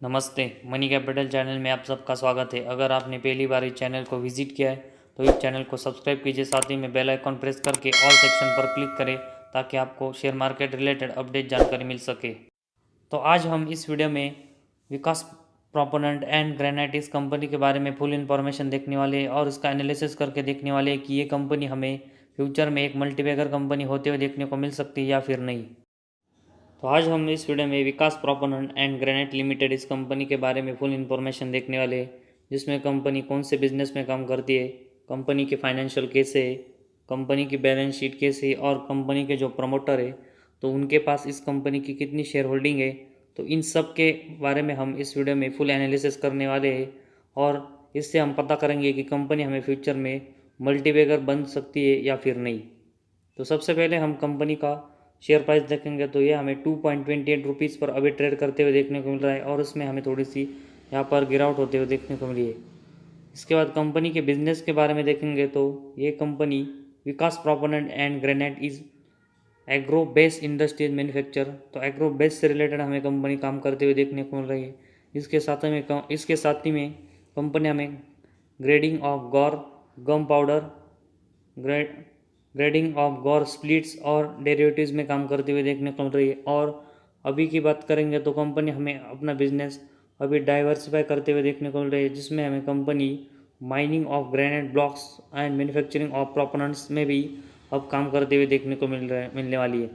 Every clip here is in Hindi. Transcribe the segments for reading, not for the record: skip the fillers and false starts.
नमस्ते, मनी कैपिटल चैनल में आप सबका स्वागत है। अगर आपने पहली बार इस चैनल को विजिट किया है तो इस चैनल को सब्सक्राइब कीजिए, साथ ही में बेल आइकॉन प्रेस करके ऑल सेक्शन पर क्लिक करें ताकि आपको शेयर मार्केट रिलेटेड अपडेट जानकारी मिल सके। तो आज हम इस वीडियो में विकास प्रोपोनेंट एंड ग्रेनाइट इस कंपनी के बारे में फुल इन्फॉर्मेशन देखने वाले हैं और उसका एनालिसिस करके देखने वाले हैं कि ये कंपनी हमें फ्यूचर में एक मल्टीबैगर कंपनी होते हुए देखने को मिल सकती है या फिर नहीं। तो आज हम इस वीडियो में विकास प्रोपोनेंट एंड ग्रेनाइट लिमिटेड इस कंपनी के बारे में फुल इन्फॉर्मेशन देखने वाले हैं, जिसमें कंपनी कौन से बिजनेस में काम करती है, कंपनी के फाइनेंशियल कैसे है, कंपनी की बैलेंस शीट कैसे है और कंपनी के जो प्रमोटर है तो उनके पास इस कंपनी की कितनी शेयर होल्डिंग है। तो इन सब के बारे में हम इस वीडियो में फुल एनालिसिस करने वाले हैं और इससे हम पता करेंगे कि कंपनी हमें फ्यूचर में मल्टीबैगर बन सकती है या फिर नहीं। तो सबसे पहले हम कंपनी का शेयर प्राइस देखेंगे तो ये हमें 2.28 रुपीज़ पर अभी ट्रेड करते हुए देखने को मिल रहा है और उसमें हमें थोड़ी सी यहाँ पर गिरावट होते हुए देखने को मिली है। इसके बाद कंपनी के बिजनेस के बारे में देखेंगे तो ये company Vikas proponent and granite is agro base industries manufacture, तो एग्रो बेस से रिलेटेड हमें कंपनी काम करते हुए देखने को मिल रही है। इसके साथ ही में कंपनी हमें grading of guar gum powder, grading of guar splits और डेरिवेटिव्स में काम करते हुए देखने को मिल रही है। और अभी की बात करेंगे तो कंपनी हमें अपना बिजनेस अभी डाइवर्सिफाई करते हुए देखने को मिल रही है, जिसमें हमें company mining of granite blocks and manufacturing of proponents में भी अब काम करते हुए देखने को मिलने वाली है।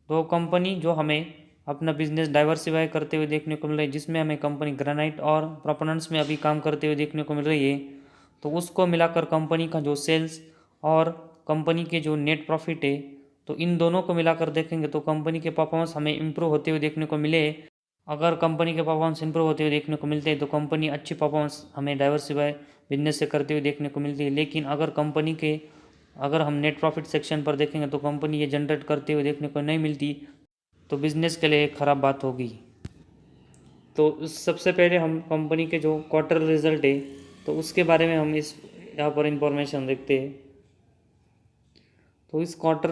तो कंपनी जो हमें अपना बिजनेस डाइवर्सिफाई करते हुए देखने को मिल रही है, जिसमें हमें कंपनी ग्रेनाइट और प्रोपोनेंट्स में अभी काम करते हुए देखने को मिल रही है, तो उसको मिलाकर कंपनी का जो सेल्स और कंपनी के जो नेट प्रॉफिट है, तो इन दोनों को मिलाकर देखेंगे तो कंपनी के परफॉर्मेंस हमें इम्प्रूव होते हुए देखने को मिले। अगर कंपनी के परफॉर्मेंस इंप्रूव होते हुए देखने को मिलते हैं तो कंपनी अच्छी परफॉर्मेंस हमें डाइवर्सिफाई बिजनेस से करते हुए देखने को मिलती है। लेकिन अगर हम नेट प्रॉफिट सेक्शन पर देखेंगे तो कंपनी ये जनरेट करते हुए देखने को नहीं मिलती, तो बिज़नेस के लिए एक ख़राब बात होगी। तो सबसे पहले हम कंपनी के जो क्वार्टर रिजल्ट है तो उसके बारे में हम इस यहाँ पर इंफॉर्मेशन देखते हैं। तो इस क्वार्टर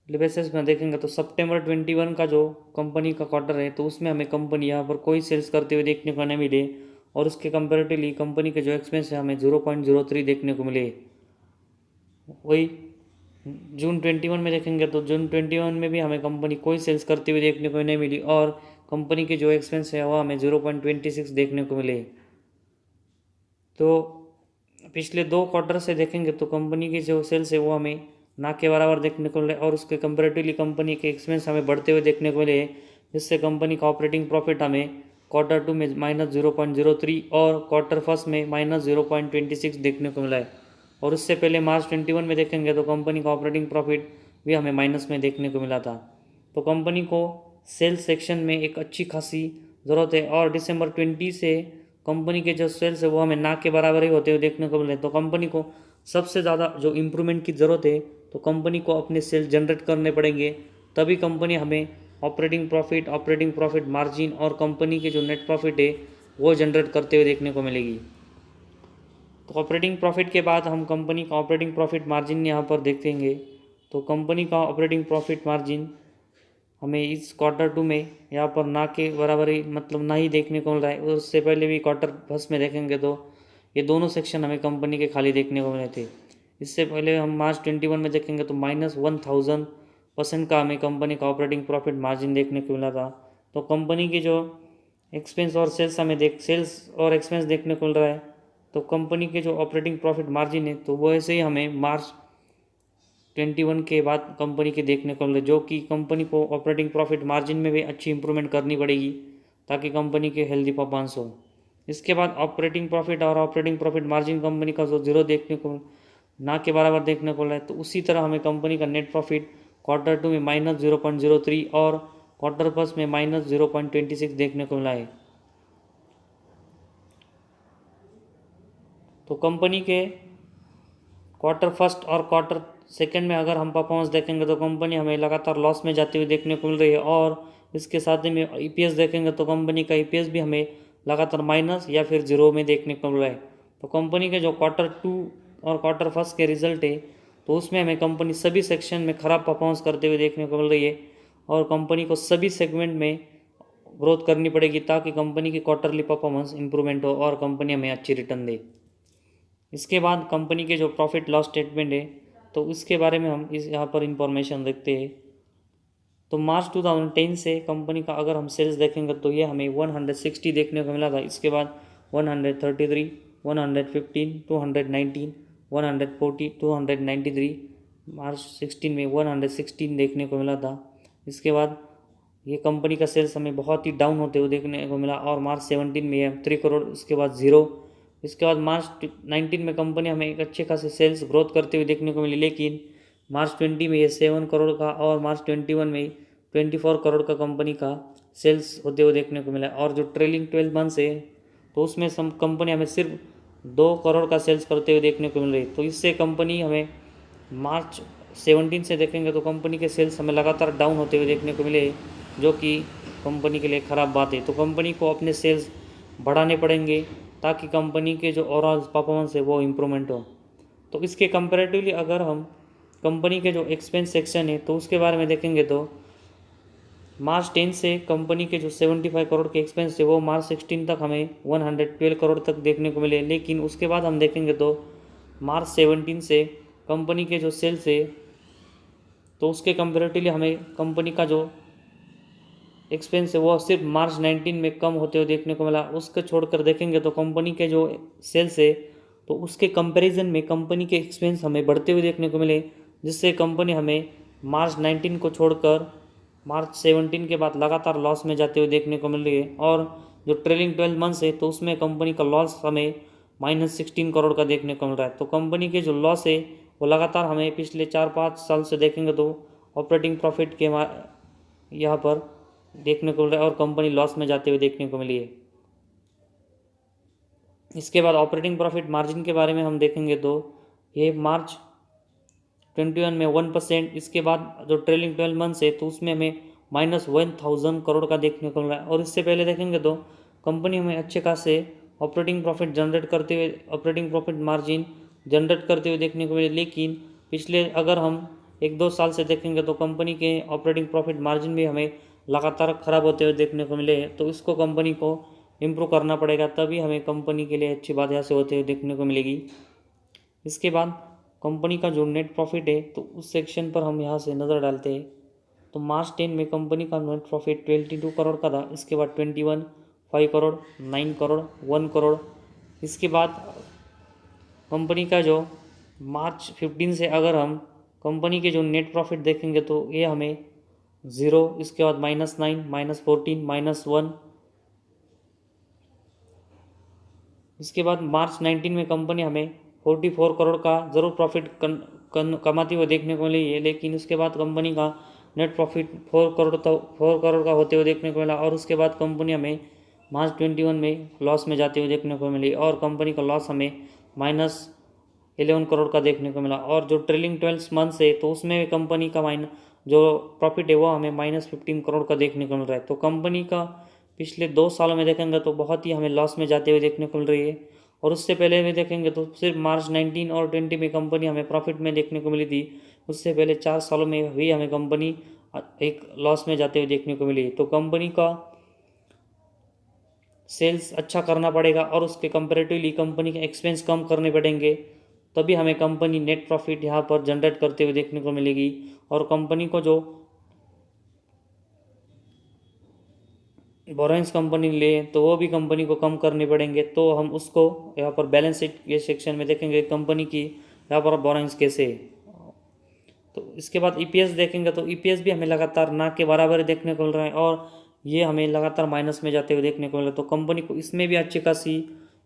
बेसिस में देखेंगे तो सितंबर 21 का जो कंपनी का क्वार्टर है तो उसमें हमें कंपनी यहाँ पर कोई सेल्स करते हुए देखने को नहीं मिले और उसके कंपेरेटिवली कंपनी के जो एक्सपेंस है हमें 0.03 देखने को मिले। वही जून 21 में देखेंगे तो जून 21 में भी हमें कंपनी कोई सेल्स करते हुए देखने को नहीं मिली और कंपनी के जो एक्सपेंस है वह हमें 0.26 देखने को मिले। तो पिछले 2 क्वार्टर से देखेंगे तो कंपनी की जो सेल्स है वो हमें ना के बराबर देखने को मिले और उसके कंपेरेटिवली कंपनी के एक्सपेंस हमें बढ़ते हुए देखने को मिले, जिससे कंपनी का ऑपरेटिंग प्रॉफिट हमें Q2 में -0.03 और Q1 में -0.26 देखने को मिला है। और उससे पहले मार्च 21 में देखेंगे तो कंपनी का ऑपरेटिंग प्रॉफिट भी हमें माइनस में देखने को मिला था। तो कंपनी को सेल्स सेक्शन में एक अच्छी खासी ज़रूरत है और दिसंबर 20 से कंपनी के जो सेल्स है वो हमें ना के बराबर ही होते हुए देखने को मिले। तो कंपनी को सबसे ज़्यादा जो इम्प्रूवमेंट की ज़रूरत है तो कंपनी को अपने सेल्स जनरेट करने पड़ेंगे, तभी कंपनी हमें ऑपरेटिंग प्रॉफिट मार्जिन और कंपनी के जो नेट प्रॉफिट है वो जनरेट करते हुए देखने को मिलेगी। तो ऑपरेटिंग प्रॉफिट के बाद हम कंपनी का ऑपरेटिंग प्रॉफिट मार्जिन यहाँ पर देखेंगे। तो कंपनी का ऑपरेटिंग प्रॉफिट मार्जिन हमें इस Q2 में यहाँ पर ना के बराबर ही मतलब ना ही देखने को मिल रहा है। उससे पहले भी Q1 में देखेंगे तो ये दोनों सेक्शन हमें कंपनी के खाली देखने को मिले थे। इससे पहले हम मार्च 21 में देखेंगे तो -1000% का हमें कंपनी का ऑपरेटिंग प्रॉफिट मार्जिन देखने को मिला था। तो कंपनी की जो एक्सपेंस और सेल्स सेल्स और एक्सपेंस देखने को मिल रहा है, तो कंपनी के जो ऑपरेटिंग प्रॉफिट मार्जिन है तो वो ऐसे ही हमें मार्च 21 के बाद कंपनी के देखने को मिले, जो कि कंपनी को ऑपरेटिंग प्रॉफिट मार्जिन में भी अच्छी इंप्रूवमेंट करनी पड़ेगी ताकि कंपनी के हेल्दी परफॉर्मेंस हो। इसके बाद ऑपरेटिंग प्रॉफिट और ऑपरेटिंग प्रॉफिट मार्जिन कंपनी का जो जीरो देखने को ना के बराबर देखने को मिला है, तो उसी तरह हमें कंपनी का नेट प्रॉफिट Q2 में -0.03 और Q1 में -0.26 देखने को मिला है। तो कंपनी के Q1 और Q2 में अगर हम परफॉर्मेंस देखेंगे तो कंपनी हमें लगातार लॉस में जाती हुई देखने को मिल रही है और इसके साथ ही में EPS देखेंगे तो कंपनी का EPS भी हमें लगातार माइनस या फिर जीरो में देखने को मिल रहा है। तो कंपनी के जो Q2 और Q1 के रिजल्ट है तो उसमें हमें कंपनी सभी सेक्शन में ख़राब परफॉर्मेंस करते हुए देखने को मिल रही है और कंपनी को सभी सेगमेंट में ग्रोथ करनी पड़ेगी ताकि कंपनी की क्वार्टरली परफॉर्मेंस इंप्रूवमेंट हो और कंपनी हमें अच्छी रिटर्न दे। इसके बाद कंपनी के जो प्रॉफिट लॉस स्टेटमेंट है तो इसके बारे में हम इस यहाँ पर इंफॉर्मेशन देखते हैं। तो मार्च 2010 से कंपनी का अगर हम सेल्स देखेंगे तो ये हमें 160 देखने को मिला था। इसके बाद 133, 115, 219, 140, 293, मार्च 16 में 116 देखने को मिला था। इसके बाद ये कंपनी का सेल्स हमें बहुत ही डाउन होते हुए देखने को मिला और मार्च 17 में ये 3 करोड़, इसके बाद 0। इसके बाद मार्च 19 में कंपनी हमें एक अच्छे खासे सेल्स ग्रोथ करते हुए देखने को मिली, लेकिन मार्च 20 में ये 7 करोड़ का और मार्च 21 में 24 करोड़ का कंपनी का सेल्स होते हुए देखने को मिला। और जो ट्रेलिंग 12 मंथ्स है तो उसमें सम कंपनी हमें सिर्फ 2 करोड़ का सेल्स करते हुए देखने को मिल रही। तो इससे कंपनी हमें मार्च 17 से देखेंगे तो कंपनी के सेल्स हमें लगातार डाउन होते हुए देखने को मिले, जो कि कंपनी के लिए ख़राब बात है। तो कंपनी को अपने सेल्स बढ़ाने पड़ेंगे ताकि कंपनी के जो ओवरऑल परफॉर्मेंस है वो इम्प्रूवमेंट हो। तो इसके कंपैरेटिवली अगर हम कंपनी के जो एक्सपेंस सेक्शन है तो उसके बारे में देखेंगे तो मार्च 10 से कंपनी के जो 75 करोड़ के एक्सपेंस थे वो मार्च 16 तक हमें 112 करोड़ तक देखने को मिले, लेकिन उसके बाद हम देखेंगे तो मार्च 17 से कंपनी के जो सेल्स है तो उसके कंपैरेटिवली हमें कंपनी का जो एक्सपेंस है वो सिर्फ मार्च 19 में कम होते हुए देखने को मिला। उसको छोड़कर देखेंगे तो कंपनी के जो सेल्स है तो उसके कंपैरिजन में कंपनी के एक्सपेंस हमें बढ़ते हुए देखने को मिले, जिससे कंपनी हमें मार्च 19 को छोड़कर मार्च 17 के बाद लगातार लॉस में जाते हुए देखने को मिल रही है। और जो ट्रेलिंग 12 मंथ्स है तो उसमें कंपनी का लॉस हमें -16 करोड़ का देखने को मिल रहा है। तो कंपनी के जो लॉस है वो लगातार हमें पिछले 4-5 साल से देखेंगे तो ऑपरेटिंग प्रॉफिट के यहाँ पर देखने को मिल रहा है और कंपनी लॉस में जाते हुए देखने को मिली है। इसके बाद ऑपरेटिंग प्रॉफिट मार्जिन के बारे में हम देखेंगे तो ये मार्च 21 में 1%, इसके बाद जो ट्रेलिंग 12 मंथ्स है तो उसमें हमें -1000 करोड़ का देखने को मिल रहा है। और इससे पहले देखेंगे तो कंपनी हमें अच्छे खासे ऑपरेटिंग प्रॉफिट जनरेट करते हुए, ऑपरेटिंग प्रॉफिट मार्जिन जनरेट करते हुए देखने को मिले, लेकिन पिछले अगर हम 1-2 साल से देखेंगे तो कंपनी के ऑपरेटिंग प्रॉफिट मार्जिन भी हमें लगातार ख़राब होते हुए देखने को मिले। तो इसको कंपनी को इम्प्रूव करना पड़ेगा, तभी हमें कंपनी के लिए अच्छी बात यहाँ से होते हुए देखने को मिलेगी। इसके बाद कंपनी का जो नेट प्रॉफिट है तो उस सेक्शन पर हम यहाँ से नज़र डालते हैं। तो मार्च 10 में कंपनी का नेट प्रॉफिट 22 करोड़ का था। इसके बाद 21, 5 करोड़, 9 करोड़, 1 करोड़। इसके बाद कंपनी का जो मार्च 15 से अगर हम कंपनी के जो नेट प्रॉफिट देखेंगे तो ये हमें 0, इसके बाद -9, -14, -1। इसके बाद मार्च 19 में कंपनी हमें 44 करोड़ का ज़रूर प्रॉफिट कमाती हुई देखने को मिली है, लेकिन उसके बाद कंपनी का नेट प्रॉफिट 4 करोड़ का होते हुए देखने को मिला। और उसके बाद कंपनी हमें मार्च 21 में लॉस में जाते हुए देखने को मिली और कंपनी का लॉस हमें -11 करोड़ का देखने को मिला। और जो ट्रेलिंग 12 मंथ्स है तो उसमें कंपनी का जो प्रॉफिट है वो हमें -15 करोड़ का देखने को मिल रहा है। तो कंपनी का पिछले 2 सालों में देखेंगे तो बहुत ही हमें लॉस में जाते हुए देखने को मिल रही है। और उससे पहले में देखेंगे तो सिर्फ मार्च 19 और 20 में कंपनी हमें प्रॉफिट में देखने को मिली थी। उससे पहले 4 सालों में भी हमें कंपनी एक लॉस में जाते हुए देखने को मिली। तो कंपनी का सेल्स अच्छा करना पड़ेगा और उसके कंपैरेटिवली कंपनी के एक्सपेंस कम करने पड़ेंगे, तभी हमें कंपनी नेट प्रॉफिट यहाँ पर जनरेट करते हुए देखने को मिलेगी। और कंपनी को जो बोरोइंग्स कंपनी ले तो वो भी कंपनी को कम करने पड़ेंगे। तो हम उसको यहाँ पर बैलेंस शीट के सेक्शन में देखेंगे कंपनी की यहाँ पर बोरोइंग्स कैसे है। तो इसके बाद ईपीएस देखेंगे तो ईपीएस भी हमें लगातार ना के बराबर देखने को मिल रहा है और ये हमें लगातार माइनस में जाते हुए देखने को मिल रहा है। तो कंपनी को इसमें भी अच्छी खासी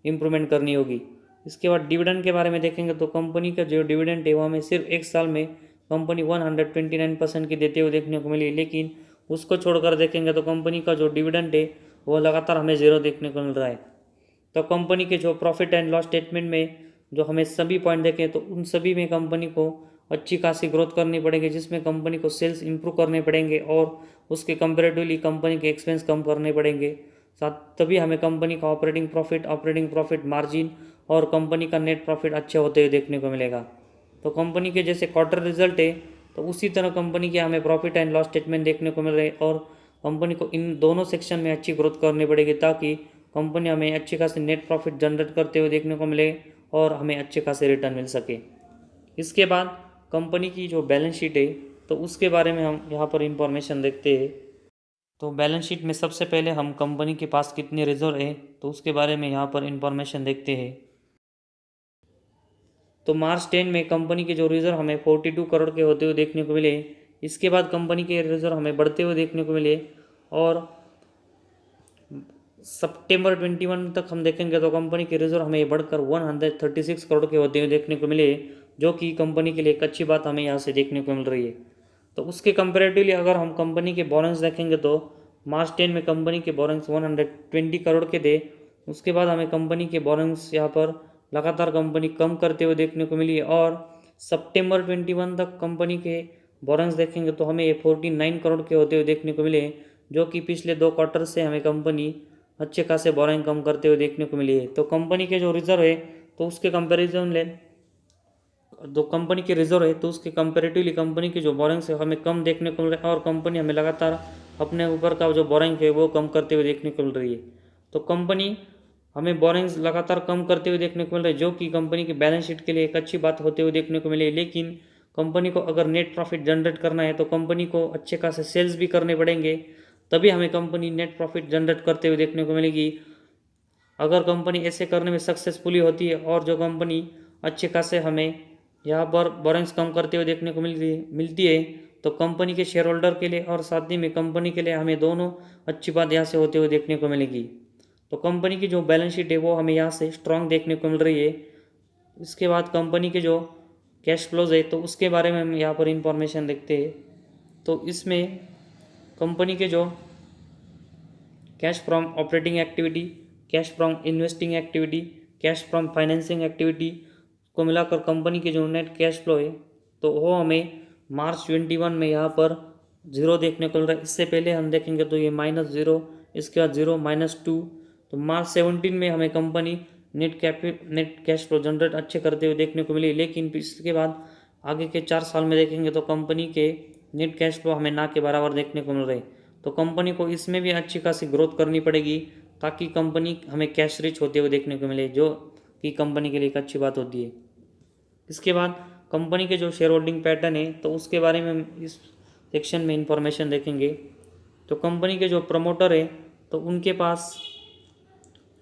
इम्प्रूवमेंट करनी होगी। इसके बाद डिविडेंड के बारे में देखेंगे तो कंपनी का जो डिविडेंड है वो हमें सिर्फ 1 साल में कंपनी 129% की देते हुए देखने को मिली, लेकिन उसको छोड़कर देखेंगे तो कंपनी का जो डिविडेंड है वो लगातार हमें 0 देखने को मिल रहा है। तो कंपनी के जो प्रॉफिट एंड लॉस स्टेटमेंट में जो हमें सभी पॉइंट देखें तो उन सभी में कंपनी को अच्छी खासी ग्रोथ करनी पड़ेगी, जिसमें कंपनी को सेल्स इंप्रूव करने पड़ेंगे और उसके कंपेरेटिवली कंपनी के एक्सपेंस कम करने पड़ेंगे। साथ तभी हमें कंपनी का ऑपरेटिंग प्रॉफिट मार्जिन और कंपनी का नेट प्रॉफिट अच्छे होते हुए देखने को मिलेगा। तो कंपनी के जैसे क्वार्टर रिजल्ट है तो उसी तरह कंपनी के हमें प्रॉफिट एंड लॉस स्टेटमेंट देखने को मिल रहे हैं और कंपनी को इन दोनों सेक्शन में अच्छी ग्रोथ करनी पड़ेगी ताकि कंपनी हमें अच्छी खासी नेट प्रॉफिट जनरेट करते हुए देखने को मिले और हमें अच्छे खासे रिटर्न मिल सके। इसके बाद कंपनी की जो बैलेंस शीट है तो उसके बारे में हम यहाँ पर इंफॉर्मेशन देखते हैं। तो बैलेंस शीट में सबसे पहले हम कंपनी के पास कितने रिजर्व है तो उसके बारे में यहाँ पर इंफॉर्मेशन देखते हैं। तो मार्च 10 में कंपनी के जो रिजर्व हमें 42 करोड़ के होते हुए देखने को मिले। इसके बाद कंपनी के रिजर्व हमें बढ़ते हुए देखने को मिले और सितंबर 21 तक हम देखेंगे तो कंपनी के रिजर्व हमें बढ़कर 136 करोड़ के होते हुए देखने को मिले, जो कि कंपनी के लिए एक अच्छी बात हमें यहाँ से देखने को मिल रही है। तो उसके कंपेरेटिवली अगर हम कंपनी के बोरेंस देखेंगे तो मार्च 10 में कंपनी के बोरेंस 120 करोड़ के थे। उसके बाद हमें कंपनी के बोरेंस यहाँ पर लगातार कंपनी कम करते हुए देखने को मिली और सितंबर 21 तक कंपनी के बोरेंस देखेंगे तो हमें 49 करोड़ के होते हुए देखने को मिले, जो कि पिछले 2 क्वार्टर से हमें कंपनी अच्छे खासे बोरिंग कम करते हुए देखने को मिली है। तो कंपनी के जो रिजर्व है तो उसके कंपैरिजन ले जो कंपनी के रिजर्व है तो उसके कंपेरेटिवली कंपनी की जो बोरिंग्स है हमें कम देखने को मिल रहा है और कंपनी हमें लगातार अपने ऊपर का जो बोरिंग है वो कम करते हुए देखने को मिल रही है। तो कंपनी हमें बोरिंग्स लगातार कम करते हुए देखने को मिल रही है, जो कि कंपनी की बैलेंस शीट के लिए एक अच्छी बात होते हुए देखने को मिली। लेकिन कंपनी को अगर नेट प्रॉफिट जनरेट करना है तो कंपनी को अच्छे खासे सेल्स भी करने पड़ेंगे, तभी हमें कंपनी नेट प्रॉफिट जनरेट करते हुए देखने को मिलेगी। अगर कंपनी ऐसे करने में सक्सेसफुली होती है और जो कंपनी अच्छे खासे हमें यहाँ पर बोरिंग्स कम करते हुए देखने को मिलती है तो कंपनी के शेयर होल्डर के लिए और साथ ही में कंपनी के लिए हमें दोनों अच्छी बात यहाँ से होते हुए देखने को मिलेगी। तो कंपनी की जो बैलेंस शीट है वो हमें यहाँ से स्ट्रांग देखने को मिल रही है। इसके बाद कंपनी के जो कैश फ्लोज है तो उसके बारे में हम यहाँ पर इंफॉर्मेशन देखते हैं। तो इसमें कंपनी के जो cash from operating activity, cash from investing activity, cash from financing activity को मिलाकर कंपनी की जो नेट कैश फ्लो है तो वो हमें मार्च 21 में यहाँ पर 0 देखने को मिल रहा है। इससे पहले हम देखेंगे तो ये -0, इसके बाद 0, -2। तो मार्च 17 में हमें company net cash flow generate अच्छे करते हुए देखने को मिली। लेकिन इसके बाद आगे के 4 साल में देखेंगे तो कंपनी के नेट कैश फ्लो हमें ना के बराबर देखने को मिल रहे। तो कंपनी को इसमें भी अच्छी खासी ग्रोथ करनी पड़ेगी ताकि कंपनी हमें कैश रिच होते हुए देखने को मिले, जो कि कंपनी के लिए एक अच्छी बात होती है। इसके बाद कंपनी के जो शेयर होल्डिंग पैटर्न है तो उसके बारे में हम इस सेक्शन में इंफॉर्मेशन देखेंगे। तो कंपनी के जो प्रमोटर है तो उनके पास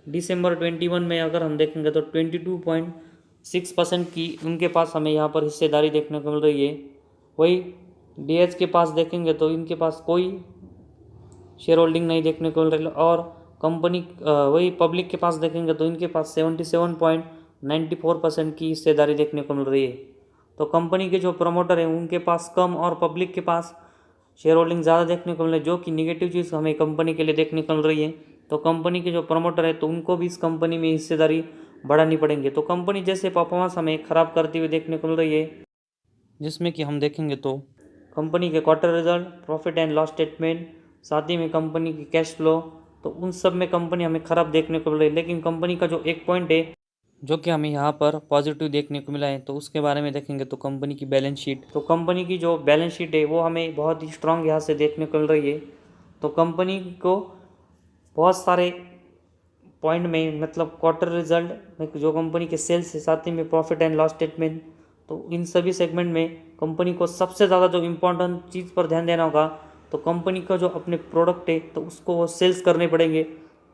दिसंबर 21 में अगर हम देखेंगे तो 22.6% की उनके पास हमें यहाँ पर हिस्सेदारी देखने को मिल रही है। वही डीएच के पास देखेंगे तो इनके पास कोई शेयर होल्डिंग नहीं देखने को मिल रही और कंपनी वही पब्लिक के पास देखेंगे तो इनके पास 77.94% की हिस्सेदारी देखने को मिल रही है। तो कंपनी के जो प्रमोटर हैं उनके पास कम और पब्लिक के पास शेयर होल्डिंग ज़्यादा देखने को मिल रही है, जो कि निगेटिव चीज़ हमें कंपनी के लिए देखने को मिल रही है। तो कंपनी के जो प्रमोटर है तो उनको भी इस कंपनी में हिस्सेदारी बढ़ानी पड़ेंगे। तो कंपनी जैसे परफॉर्मेंस हमें ख़राब करती हुई देखने को मिल रही है, जिसमें कि हम देखेंगे तो कंपनी के quarter result, profit and loss statement, साथ ही में कंपनी की कैश फ्लो, तो उन सब में कंपनी हमें ख़राब देखने को मिल रही है। लेकिन कंपनी का जो एक पॉइंट है जो कि हमें यहाँ पर पॉजिटिव देखने को मिला है तो उसके बारे में देखेंगे तो कंपनी की बैलेंस शीट। तो कंपनी की जो बैलेंस शीट है वो हमें बहुत ही स्ट्रांग यहाँ से देखने को मिल रही है। तो कंपनी को बहुत सारे पॉइंट में मतलब क्वार्टर रिजल्ट में जो कंपनी के सेल्स है, साथ ही में प्रॉफिट एंड लॉस स्टेटमेंट, तो इन सभी सेगमेंट में कंपनी को सबसे ज़्यादा जो इम्पोर्टेंट चीज़ पर ध्यान देना होगा तो कंपनी का जो अपने प्रोडक्ट है तो उसको वो सेल्स करने पड़ेंगे,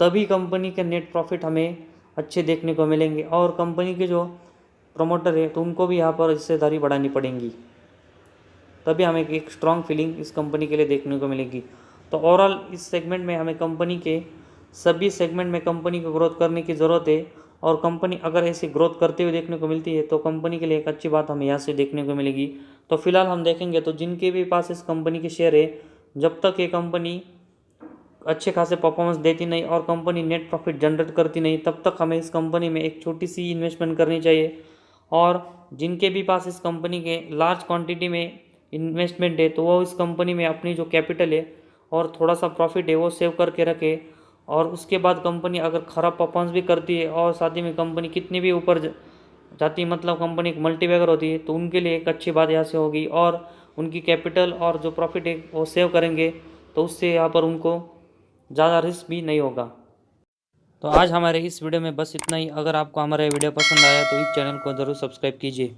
तभी कंपनी के नेट प्रॉफिट हमें अच्छे देखने को मिलेंगे। और कंपनी के जो प्रमोटर है तो उनको भी यहाँ पर हिस्सेदारी बढ़ानी पड़ेंगी, तभी हमें एक स्ट्रॉन्ग फीलिंग इस कंपनी के लिए देखने को मिलेगी। तो ओवरऑल इस सेगमेंट में हमें कंपनी के सभी सेगमेंट में कंपनी को ग्रोथ करने की ज़रूरत है और कंपनी अगर ऐसी ग्रोथ करते हुए देखने को मिलती है तो कंपनी के लिए एक अच्छी बात हमें यहाँ से देखने को मिलेगी। तो फिलहाल हम देखेंगे तो जिनके भी पास इस कंपनी के शेयर है, जब तक ये कंपनी अच्छे खासे परफॉर्मेंस देती नहीं और कंपनी नेट प्रॉफिट जनरेट करती नहीं, तब तक हमें इस कंपनी में एक छोटी सी इन्वेस्टमेंट करनी चाहिए। और जिनके भी पास इस कंपनी के लार्ज क्वांटिटी में इन्वेस्टमेंट है तो वो इस कंपनी में अपनी जो कैपिटल है और थोड़ा सा प्रॉफिट है वो सेव करके रखे। और उसके बाद कंपनी अगर ख़राब परफॉर्मेंस भी करती है और साथ ही में कंपनी कितनी भी ऊपर जाती मतलब कंपनी एक मल्टीबैगर होती है तो उनके लिए एक अच्छी बात यहाँ से होगी और उनकी कैपिटल और जो प्रॉफिट है वो सेव करेंगे तो उससे यहाँ पर उनको ज़्यादा रिस्क भी नहीं होगा। तो आज हमारे इस वीडियो में बस इतना ही। अगर आपको हमारा वीडियो पसंद आया तो इस चैनल को ज़रूर सब्सक्राइब कीजिए।